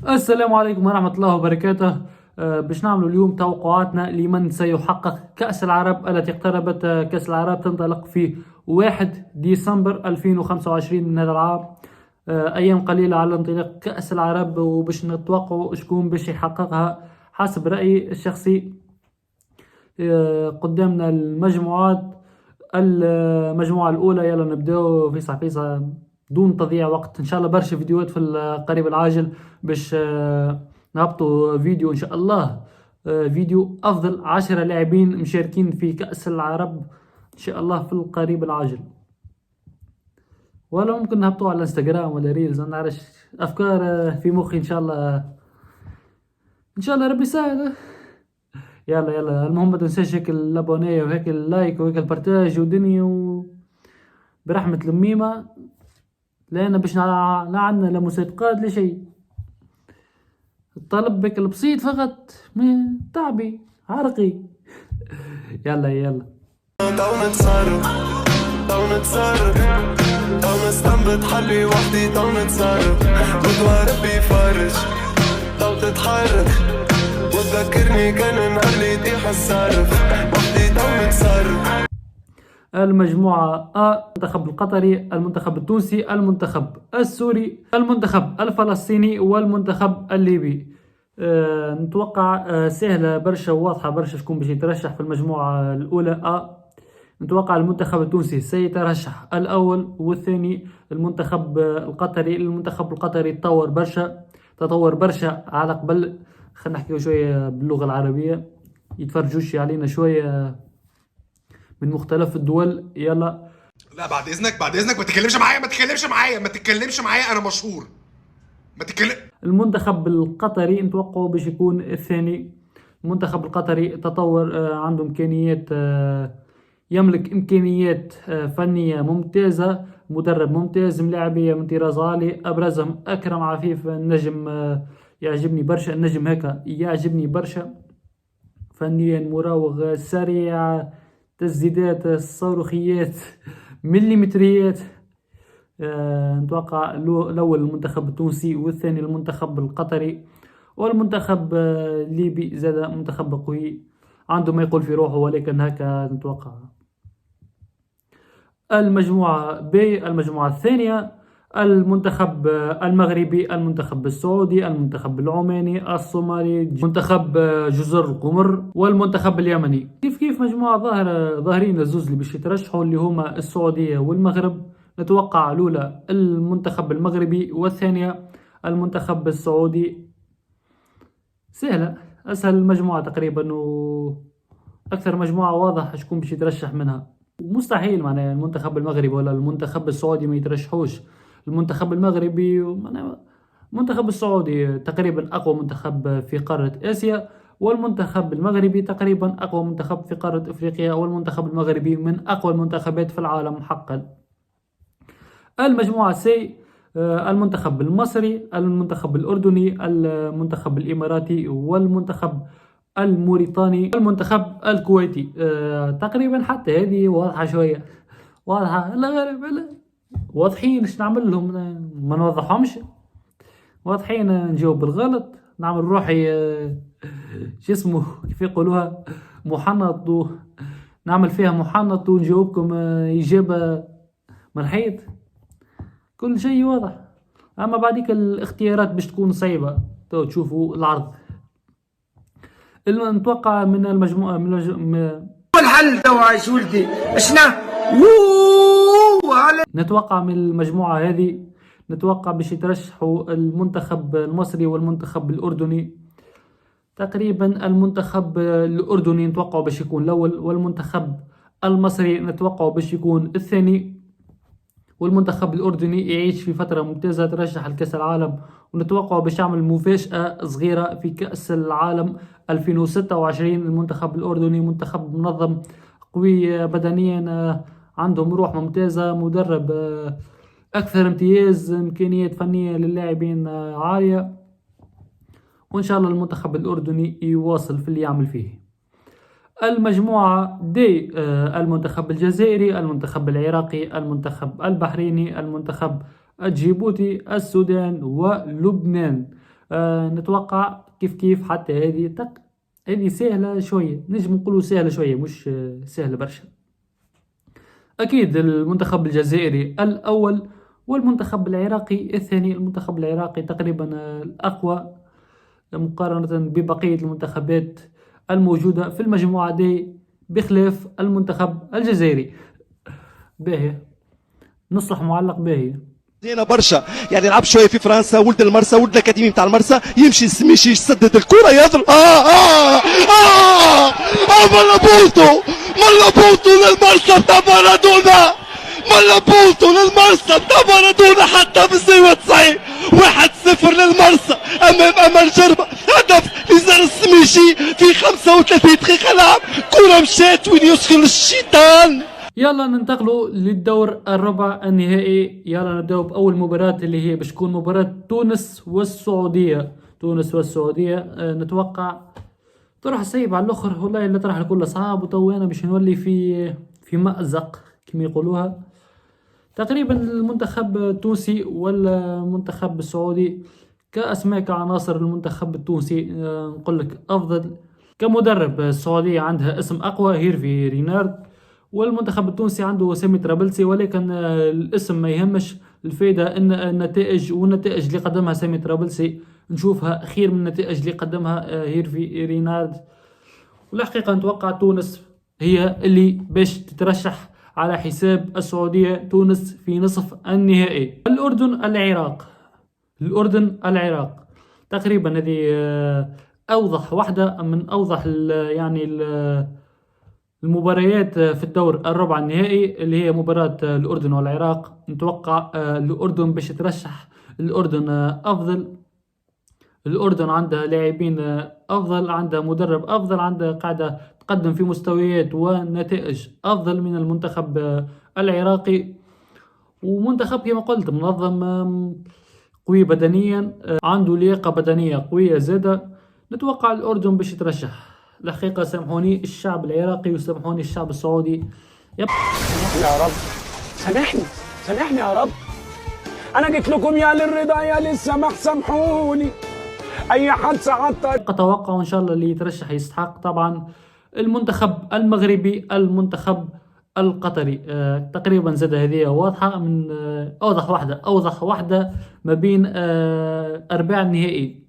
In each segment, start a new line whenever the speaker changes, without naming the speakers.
السلام عليكم ورحمة الله وبركاته. باش نعملوا اليوم توقعاتنا لمن سيحقق كأس العرب التي اقتربت. كأس العرب تنطلق في 1 ديسمبر 2025 من هذا العام. أيام قليلة على انطلاق كأس العرب، وباش نتوقعوا شكون باش يحققها حسب رأيي الشخصي. قدامنا المجموعات. المجموعة الأولى، يلا نبداو فيصة فيصة دون تضييع وقت. إن شاء الله برشا فيديوهات في القريب العاجل باش نهبطوا فيديو إن شاء الله. فيديو أفضل 10 لاعبين مشاركين في كأس العرب إن شاء الله في القريب العاجل، ولا ممكن نهبطوا على الانستغرام ولا ريلز. أنا نعرفش أفكار في مخي. إن شاء الله إن شاء الله ربي يسهل. يلا يلا، المهم ما تنساش هيك الابونيه وهيك اللايك وهيك البارتاج ودنيا برحمة الميمة، لأن باش لا عندنا لا مسابقات لا شيء. الطلب بك البسيط فقط من تعبي عرقي. يلا يلا.
تو نتصرف تو نتصرف تو نستنبط حلي وحدي تو نتصرف بدوا ربي يفرج تو تتحرك وتذكرني كان نهار اللي يطيح الصرف وحدي تو نتصرف.
المجموعة المنتخب القطري، المنتخب التونسي، المنتخب السوري، المنتخب الفلسطيني، والمنتخب الليبي. نتوقع سهلة برشا وواضحة برشا شكون باش يترشح في المجموعة الأولى. نتوقع المنتخب التونسي سيترشح الأول والثاني. المنتخب القطري، المنتخب القطري تطور برشا على قبل. خلينا نحكيو شوية باللغة العربية يتفرجوش علينا شوية من مختلف الدول. يلا.
لا بعد اذنك ما تتكلمش معايا انا مشهور. ما تتكلم.
المنتخب القطري نتوقعه باش يكون الثاني. المنتخب القطري تطور، عنده امكانيات، يملك امكانيات فنيه ممتازه، مدرب ممتاز، ملاعبيه من طراز عالي، ابرزهم اكرم عفيف النجم. يعجبني برشا النجم هكا، يعجبني برشا فنيا، مراوغ سريع، تسديدات صاروخيات مليمتريات. نتوقع الأول المنتخب التونسي والثاني المنتخب القطري، والمنتخب الليبي زاد منتخب قوي عنده ما يقول في روحه، ولكن هكا نتوقع. المجموعة ب، المجموعة الثانية، المنتخب المغربي، المنتخب السعودي، المنتخب العماني، الصومالي، منتخب جزر القمر، والمنتخب اليمني. كيف مجموعة ظاهرين الزوز اللي باش يترشحوا اللي هما السعودية والمغرب. نتوقع الأولى المنتخب المغربي والثانية المنتخب السعودي. سهلة، أسهل مجموعة تقريبا، وأكثر مجموعة واضح شكون باش يترشح منها. مستحيل معناها المنتخب المغربي ولا المنتخب السعودي ما يترشحوش. المنتخب المغربي المنتخب السعودي تقريبا أقوى منتخب في قارة آسيا، والمنتخب المغربي تقريبا أقوى منتخب في قارة أفريقيا، والمنتخب المغربي من أقوى المنتخبات في العالم حقا. المجموعة سي، المنتخب المصري، المنتخب الأردني، المنتخب الإماراتي، والمنتخب الموريتاني، والمنتخب الكويتي. تقريبا حتى هذه واضحة شوية، واضحة. لا غير لا واضحين، ايش نعمل لهم؟ ما نوضحهمش، واضحين. نجاوب بالغلط، نعمل روحي شو اسمه كيف يقولوها محنط، نعمل فيها محنط ونجاوبكم إجابة من حيط. كل شيء واضح، اما بعديك الاختيارات باش تكون صعيبة. تو تشوفوا العرض. نتوقع من المجموعة
الحل تو عايش ولدي اشنا
نتوقع من المجموعة هذه، نتوقع باش يترشحوا المنتخب المصري والمنتخب الأردني. تقريبا المنتخب الأردني نتوقع باش يكون الأول، والمنتخب المصري نتوقع باش يكون الثاني، والمنتخب الأردني يعيش في فترة ممتازة، ترشح لكأس العالم، ونتوقع باش يعمل مفاجأة صغيرة في كأس العالم 2026. المنتخب الأردني منتخب منظم، قوي بدنيا، عندهم روح ممتازة، مدرب أكثر امتياز، إمكانيات فنية للاعبين عالية، وإن شاء الله المنتخب الأردني يواصل في اللي يعمل فيه. المجموعة دي، المنتخب الجزائري، المنتخب العراقي، المنتخب البحريني، المنتخب الجيبوتي، السودان ولبنان. نتوقع كيف حتى هذه سهلة شوية، نجم نقولوا سهلة شوية مش سهلة برشا. أكيد المنتخب الجزائري الأول والمنتخب العراقي الثاني. المنتخب العراقي تقريبا الأقوى مقارنة ببقية المنتخبات الموجودة في المجموعة دي بخلاف المنتخب الجزائري. باهي نصلح معلق باهي
زينة برشا، يعني لعب شويه في فرنسا، ولد المرسى، ولد الاكاديمي بتاع المرسى، يمشي سميشي يسدد الكره يضرب ملابوتو للمرسى بتاع مارادونا، ملابوتو للمرسى بتاع مارادونا حتى في 99 1-0 للمرسى امام الجربه، هدف لزار السميشي في 35 دقيقه لعب، كره مشات وين يسكن الشيطان.
يلا ننتقلوا للدور الربع النهائي. يلا نبداو باول مباراة اللي هي باش تكون مباراة تونس والسعودية. نتوقع طرح صعيب على الاخر، والله اللي طرح الكل صعب، وتو انا باش نولي في مأزق كما يقولوها. تقريبا المنتخب التونسي والمنتخب السعودي كأسماء كعناصر، المنتخب التونسي نقول لك افضل كمدرب. السعودية عندها اسم اقوى هيرفي رينارد، والمنتخب التونسي عنده سامي طرابلسي، ولكن الاسم ما يهمش، الفائدة ان النتائج والنتائج اللي قدمها سامي طرابلسي نشوفها خير من النتائج اللي قدمها هيرفي رينارد. والحقيقة نتوقع تونس هي اللي باش تترشح على حساب السعودية. تونس في نصف النهائي. الأردن العراق تقريبا هذه أوضح واحدة من أوضح يعني المباريات في الدور الربع النهائي، اللي هي مباراة الأردن والعراق. نتوقع الأردن باش ترشح. الأردن أفضل، الأردن عندها لاعبين أفضل، عندها مدرب أفضل، عندها قاعدة تقدم في مستويات ونتائج أفضل من المنتخب العراقي، ومنتخب كما قلت منظم قوي بدنيا، عنده لياقة بدنية قوية زادة. نتوقع الأردن باش ترشح. الحقيقة سامحوني الشعب العراقي وسامحوني الشعب السعودي.
يا رب سامحني يا رب، أنا قلت لكم يا للرضا يا للسمح، سامحوني أي حد سعدت.
أتوقع إن شاء الله اللي يترشح يستحق طبعا المنتخب المغربي، المنتخب القطري. تقريبا زاد هذه واضحة من أوضح واحدة ما بين أرباع النهائي.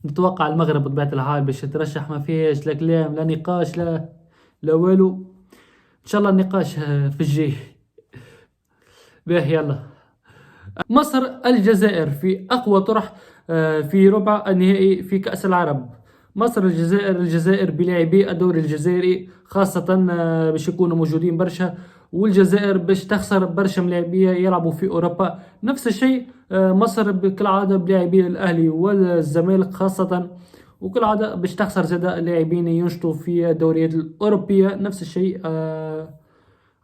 نتوقع المغرب بطبيعة الحال باش يترشح، ما فيهاش لا كلام لا نقاش لا والو. إن شاء الله النقاش في الجاي. باهي يلا. مصر الجزائر في أقوى طرح في ربع النهائي في كأس العرب. مصر الجزائر بلاعبي الدوري الجزائري خاصة باش يكونوا موجودين برشا، والجزائر باش تخسر برشا ملاعبية يلعبوا في أوروبا. نفس الشيء مصر كالعادة بلاعبي الأهلي والزمالك خاصة، وكالعادة باش تخسر زادا لاعبين ينشطوا في الدوريات الأوروبية. نفس الشيء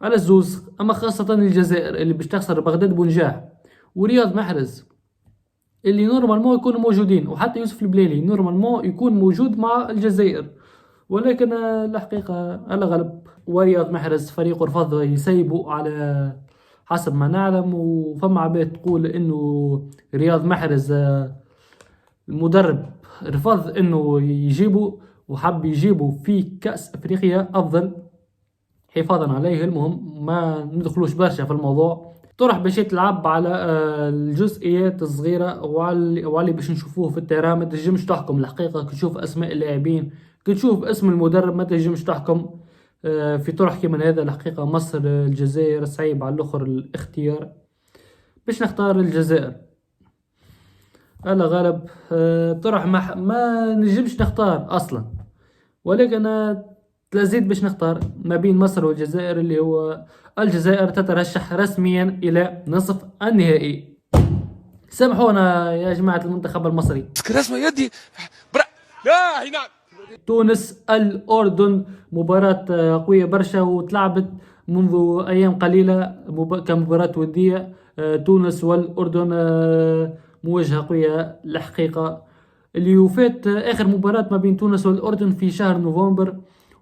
على الزوز. أما خاصة الجزائر اللي باش تخسر بغداد بونجاح ورياض محرز اللي نورمالمون يكونوا موجودين، وحتى يوسف البليلي نورمالمون يكون موجود مع الجزائر، ولكن الحقيقة على غلب. ورياض محرز فريق رفض يسيبوا على حسب ما نعلم، وفما عباد تقول انه رياض محرز المدرب رفض انه يجيبه وحب يجيبه في كأس افريقيا افضل حفاظا عليه. المهم ما ندخلوش برشا في الموضوع. طرح باش تلعب على الجزئيات الصغيرة وعلي باش نشوفوه في التيران. ما تنجمش تحكم الحقيقة كتشوف اسماء اللاعبين، كتشوف اسم المدرب، ما تنجمش تحكم في طرح كيما هذا. الحقيقة مصر الجزائر صعيب على الاخر الاختيار، باش نختار الجزائر على غالب. طرح ما نجمش نختار اصلا، ولكن تلازيد باش نختار ما بين مصر والجزائر، اللي هو الجزائر تترشح رسميا الى نصف النهائي. سامحونا يا جماعة المنتخب المصري.
رسمة يدي لا هنا.
تونس الأردن مباراة قوية برشا، وتلعبت منذ أيام قليلة كمباراة ودية. تونس والأردن مواجهة قوية الحقيقة. اللي وفات آخر مباراة ما بين تونس والأردن في شهر نوفمبر،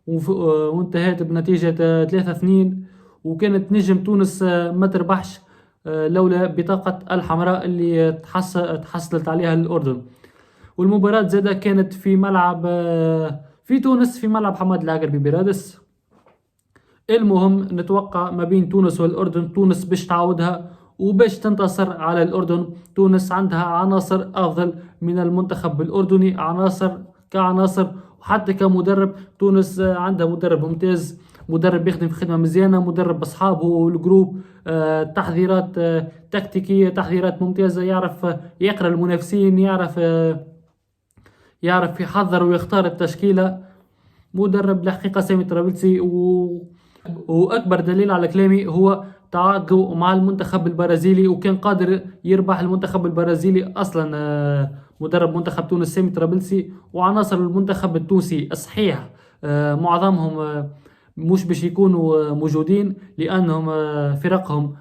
وانتهت بنتيجة 3-2، وكانت نجم تونس ما تربحش لولا بطاقة الحمراء اللي تحصلت عليها الأردن. والمباراة زادة كانت في ملعب في تونس، في ملعب حماد العقربي برادس. المهم نتوقع ما بين تونس والأردن، تونس باش تعودها وباش تنتصر على الأردن. تونس عندها عناصر أفضل من المنتخب الأردني، عناصر كعناصر وحتى كمدرب. تونس عندها مدرب ممتاز، مدرب يخدم في خدمة مزيانة، مدرب أصحابه والجروب، تحضيرات تكتيكية، تحضيرات ممتازة، يعرف يقرأ المنافسين، يعرف يحضر ويختار التشكيلة. مدرب الحقيقة سامي طرابلسي. وأكبر دليل على كلامي هو تعادله مع المنتخب البرازيلي، وكان قادر يربح المنتخب البرازيلي أصلا. مدرب منتخب تونس سامي طرابلسي، وعناصر المنتخب التونسي صحيح معظمهم مش باش يكونوا موجودين لأنهم فرقهم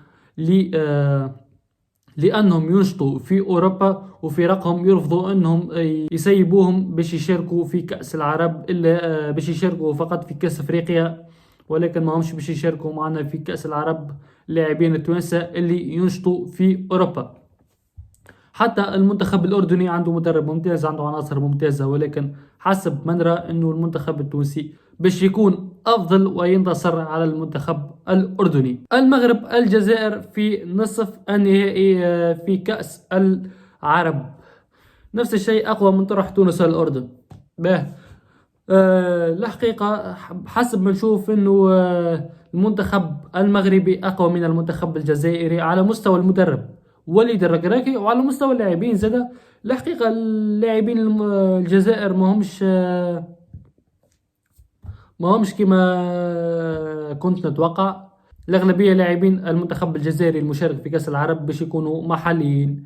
لأنهم ينشطوا في أوروبا، وفرقهم يرفضوا أنهم يسيبوهم باش يشاركوا في كأس العرب، إلا باش يشاركوا فقط في كأس أفريقيا، ولكن ما همش باش يشاركوا معنا في كأس العرب لاعبين التوانسة اللي ينشطوا في أوروبا. حتى المنتخب الأردني عنده مدرب ممتاز، عنده عناصر ممتازة، ولكن حسب ما نرى أنه المنتخب التونسي باش يكون أفضل وينتصر على المنتخب الأردني. المغرب الجزائر في نصف النهائي في كأس العرب، نفس الشيء أقوى من طرح تونس والأردن. الحقيقة حسب ما نشوف أنه المنتخب المغربي أقوى من المنتخب الجزائري على مستوى المدرب وليد الركراكي، وعلى مستوى اللاعبين زادا. الحقيقة اللاعبين الجزائر ما همش كما كنت نتوقع. الأغلبية لاعبين المنتخب الجزائري المشارك في كأس العرب باش يكونوا محليين،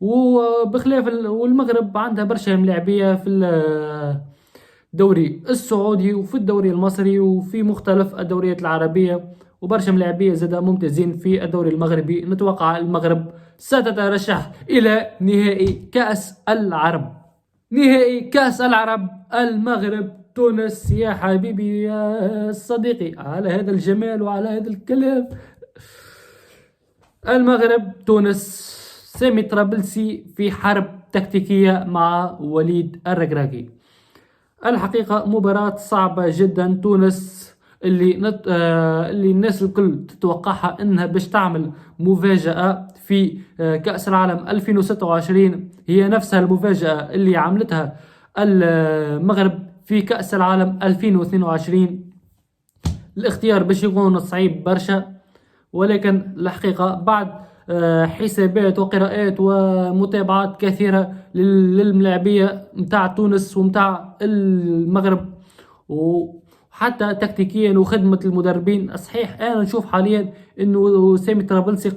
وبخلاف والمغرب عندها برشا لاعبية في الدوري السعودي وفي الدوري المصري وفي مختلف الدوريات العربية، وبرشا ملاعبية زادا ممتازين في الدوري المغربي. نتوقع المغرب ستترشح إلى نهائي كأس العرب. نهائي كأس العرب، المغرب تونس. يا حبيبي يا صديقي على هذا الجمال وعلى هذا الكلام. المغرب تونس، سامي طرابلسي في حرب تكتيكية مع وليد الركراكي. الحقيقة مباراة صعبة جدا. تونس اللي الناس الكل تتوقعها انها باش تعمل مفاجأة في كأس العالم 2026، هي نفسها المفاجأة اللي عملتها المغرب في كأس العالم 2022. الاختيار باش يكون صعيب برشا، ولكن الحقيقة بعد حسابات وقراءات ومتابعات كثيرة للملاعبية متاع تونس ومتاع المغرب، وحتى تكتيكيا وخدمة المدربين. صحيح أنا نشوف حاليا أنه سامي طرابلسي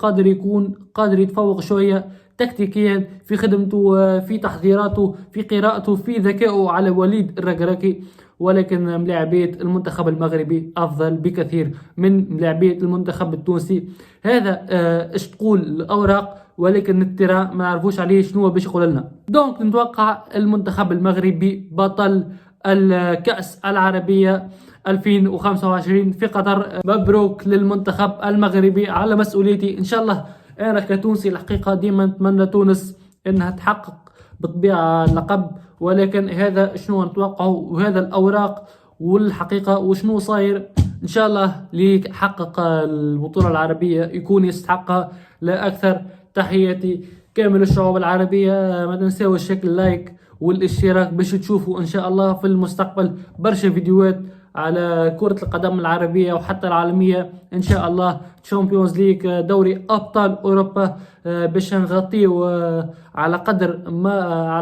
قادر يتفوق شوية تكتيكيا في خدمته، في تحضيراته، في قراءته، في ذكائه على وليد الركراكي، ولكن ملاعبية المنتخب المغربي أفضل بكثير من ملاعبية المنتخب التونسي. هذا ايش تقول الأوراق، ولكن الترى ما نعرفوش عليه شنو باش يقول لنا. دونك نتوقع المنتخب المغربي بطل الكأس العربية 2025 في قطر. مبروك للمنتخب المغربي على مسؤوليتي. إن شاء الله أنا كتونسي الحقيقة ديما نتمنى تونس إنها تحقق بالطبيعة اللقب، ولكن هذا شنو نتوقعه وهذا الأوراق والحقيقة وشنو صاير. إن شاء الله اللي يحقق البطولة العربية يكون يستحقها لا أكثر. تحياتي كامل الشعوب العربية. ما تنساوش الشكل لايك والاشتراك باش تشوفوا إن شاء الله في المستقبل برشا فيديوهات على كرة القدم العربية وحتى العالمية. إن شاء الله تشامبيونز ليج، دوري أبطال أوروبا، باش نغطيه على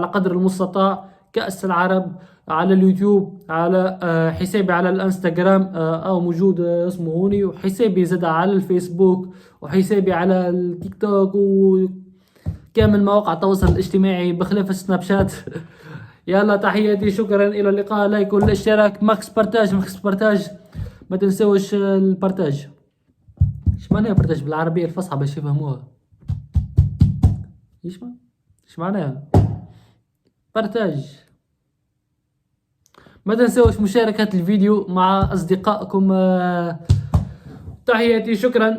قدر المستطاع. كأس العرب على اليوتيوب، على حسابي على الانستغرام أو موجود اسمه هوني، وحسابي زاد على الفيسبوك، وحسابي على التيك توك وكامل مواقع التواصل الاجتماعي بخلاف السناب شات. يلا تحياتي، شكرا، الى اللقاء. لايك والاشتراك، ماكس بارتاج. ما تنسوش البارتاج. ايش معناها بارتاج بالعربيه الفصحى باش يفهموها؟ ايش معناها بارتاج؟ ما تنسوش مشاركه الفيديو مع اصدقائكم. تحياتي، شكرا.